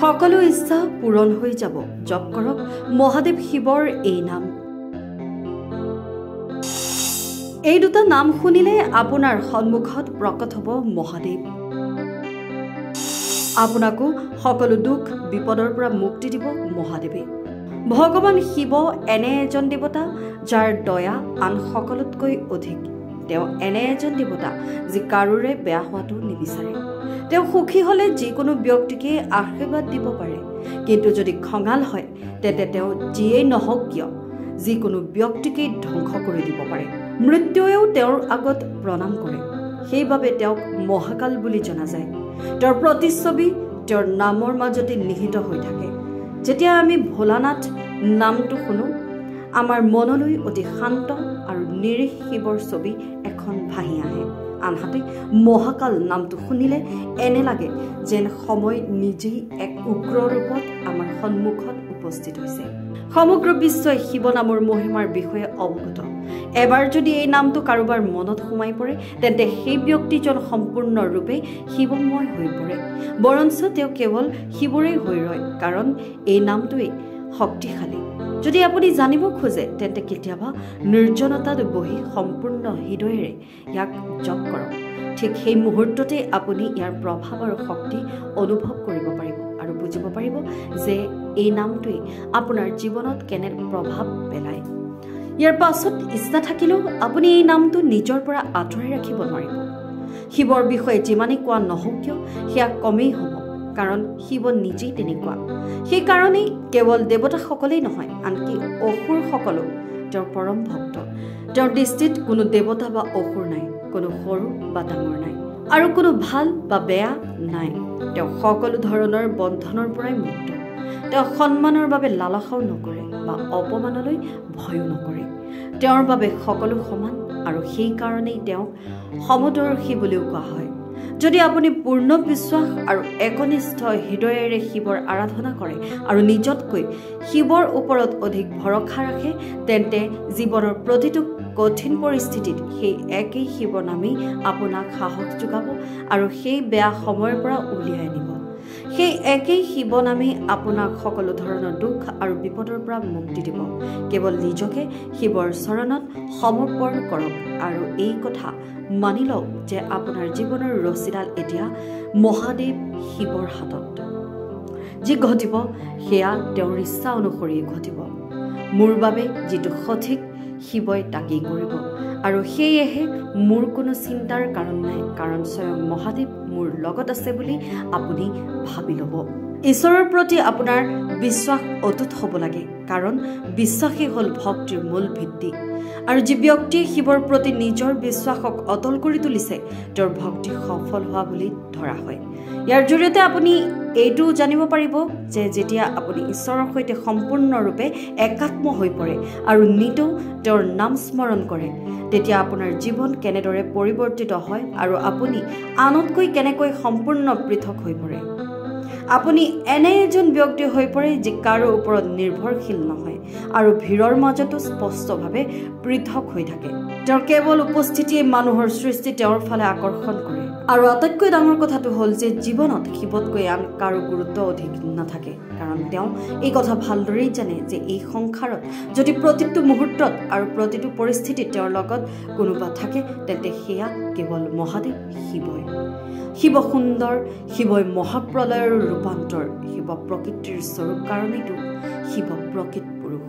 সকলো ইচ্ছা পূৰণ হৈ যাব। জপ কৰক মহাদেৱ শিৱৰ এই নাম। এই দুটা নাম শুনিলে আপোনাৰ সন্মুখত প্ৰকট হ'ব মহাদেৱ। আপোনাকো সকলো দুখ বিপদৰ পৰা মুক্তি দিব মহাদেৱে। ভগৱান শিৱ এনে এজন দেৱতা যাৰ দয়া আন সকলোতকৈ অধিক। তেওঁ এনে এজন দেৱতা যি কাৰোৰে বেয়া হোৱাটো নিবিচাৰে। তেওঁ সুখী হ'লে যিকোনো ব্যক্তিকে আশীৰ্বাদ দিব পাৰে, কিন্তু যদি খঙাল হয় তেন্তে তেওঁ যিয়েই নহওক কিয় যিকোনো ব্যক্তিকেই ধ্বংস কৰি দিব পাৰে। মৃত্যুৱেও তেওঁৰ আগত প্ৰণাম কৰে। সেইবাবে তেওঁক মহাকাল বুলি জনা যায়। তেওঁৰ প্ৰতিচ্ছবি তেওঁৰ নামৰ মাজতে নিহিত হৈ থাকে। যেতিয়া আমি ভোলানাথ নামটো শুনো, আমাৰ মনলৈ অতি শান্ত আৰু নিৰীহ শিৱৰ ছবি এখন ভাহি আহে। আনহাতে মহাকাল নামটো শুনিলে এনে লাগে যেন সময় নিজেই এক উগ্ৰ ৰূপত আমাৰ সন্মুখত উপস্থিত হৈছে। সমগ্ৰ বিশ্বই শিৱ নামৰ মহিমাৰ বিষয়ে অৱগত। এবাৰ যদি এই নামটো কাৰোবাৰ মনত সোমাই পৰে তেন্তে সেই ব্যক্তিজন সম্পূৰ্ণৰূপে শিৱময় হৈ পৰে। বৰঞ্চ তেওঁ কেৱল শিৱৰেই হৈ ৰয়, কাৰণ এই নামটোৱেই শক্তিশালী। যদি আপুনি জানিব খোজে তেন্তে কেতিয়াবা নিৰ্জনতাত বহি সম্পূৰ্ণ হৃদয়েৰে ইয়াক জপ কৰক। ঠিক সেই মুহূৰ্ততে আপুনি ইয়াৰ প্ৰভাৱ আৰু শক্তি অনুভৱ কৰিব পাৰিব আৰু বুজিব পাৰিব যে এই নামটোৱে আপোনাৰ জীৱনত কেনে প্ৰভাৱ পেলায়। ইয়াৰ পাছত ইচ্ছা থাকিলেও আপুনি এই নামটো নিজৰ পৰা আঁতৰাই ৰাখিব নোৱাৰিব। শিৱৰ বিষয়ে যিমানেই কোৱা নহওক কিয় সেয়া কমেই হ'ব, কাৰণ শিৱ নিজেই তেনেকুৱা। সেইকাৰণেই কেৱল দেৱতাসকলেই নহয়, আনকি অসুৰসকলো তেওঁৰ পৰম ভক্ত। তেওঁৰ দৃষ্টিত কোনো দেৱতা বা অসুৰ নাই, কোনো সৰু বা ডাঙৰ নাই, আৰু কোনো ভাল বা বেয়া নাই। তেওঁ সকলো ধৰণৰ বন্ধনৰ পৰাই মুক্ত। তেওঁ সন্মানৰ বাবে লালসাও নকৰে বা অপমানলৈ ভয়ো নকৰে। তেওঁৰ বাবে সকলো সমান, আৰু সেইকাৰণেই তেওঁক সমদৰ্শী বুলিও কোৱা হয়। যদি আপুনি পূৰ্ণ বিশ্বাস আৰু একনিষ্ঠ হৃদয়েৰে শিৱৰ আৰাধনা কৰে আৰু নিজতকৈ শিৱৰ ওপৰত অধিক ভৰসা ৰাখে, তেন্তে জীৱনৰ প্ৰতিটো কঠিন পৰিস্থিতিত সেই একেই শিৱ নামেই আপোনাক সাহস যোগাব আৰু সেই বেয়া সময়ৰ পৰা উলিয়াই আনিব। সেই একেই শিৱ নামেই আপোনাক সকলো ধৰণৰ দুখ আৰু বিপদৰ পৰা মুক্তি দিব। কেৱল নিজকে শিৱৰ চৰণত সমৰ্পণ কৰক আৰু এই কথা মানি লওক যে আপোনাৰ জীৱনৰ ৰছীডাল এতিয়া মহাদেৱ শিৱৰ হাতত। যি ঘটিব সেয়া তেওঁৰ ইচ্ছা অনুসৰিয়ে ঘটিব। মোৰ বাবে যিটো সঠিক শিৱই তাকেই কৰিব, আৰু সেয়েহে মোৰ কোনো চিন্তাৰ কাৰণ নাই, কাৰণ স্বয়ং মহাদেৱ মোৰ লগত আছে বুলি আপুনি ভাবি ল'ব। ঈশ্বৰৰ প্ৰতি আপোনাৰ বিশ্বাস অটুট হ'ব লাগে, কাৰণ বিশ্বাসেই হ'ল ভক্তিৰ মূল ভিত্তি। আৰু যি ব্যক্তিয়ে শিৱৰ প্ৰতি নিজৰ বিশ্বাসক অটল কৰি তুলিছে তেওঁৰ ভক্তি সফল হোৱা বুলি ধৰা হয়। ইয়াৰ জৰিয়তে আপুনি এইটো জানিব পাৰিব যে যেতিয়া আপুনি ঈশ্বৰৰ সৈতে সম্পূৰ্ণৰূপে একাত্ম হৈ পৰে আৰু নিতৌ তেওঁৰ নাম স্মৰণ কৰে, তেতিয়া আপোনাৰ জীৱন কেনেদৰে পৰিৱৰ্তিত হয় আৰু আপুনি আনতকৈ কেনেকৈ সম্পূৰ্ণ পৃথক হৈ পৰে। আপুনি এনে এজন ব্যক্তি হৈ পৰে যি কাৰো ওপৰত নিৰ্ভৰশীল নহয় আৰু ভিৰৰ মাজতো স্পষ্টভাৱে পৃথক হৈ থাকে। তেওঁৰ কেৱল উপস্থিতিয়ে মানুহৰ সৃষ্টি তেওঁৰ ফালে আকৰ্ষণ কৰে। আৰু আটাইতকৈ ডাঙৰ কথাটো হ'ল যে জীৱনত শিৱতকৈ আন কাৰো গুৰুত্ব অধিক নাথাকে, কাৰণ তেওঁ এই কথা ভালদৰেই জানে যে এই সংসাৰত যদি প্ৰতিটো মুহূৰ্তত আৰু প্ৰতিটো পৰিস্থিতিত তেওঁৰ লগত কোনোবা থাকে তেন্তে সেয়া কেৱল মহাদেৱ শিৱই। শিৱ সুন্দৰ, শিৱই মহাপ্ৰলয়ৰ ৰূপান্তৰ, শিৱ প্ৰকৃতিৰ স্বৰূপ কাৰণেইতো শিৱ প্ৰকৃত পুৰুষ।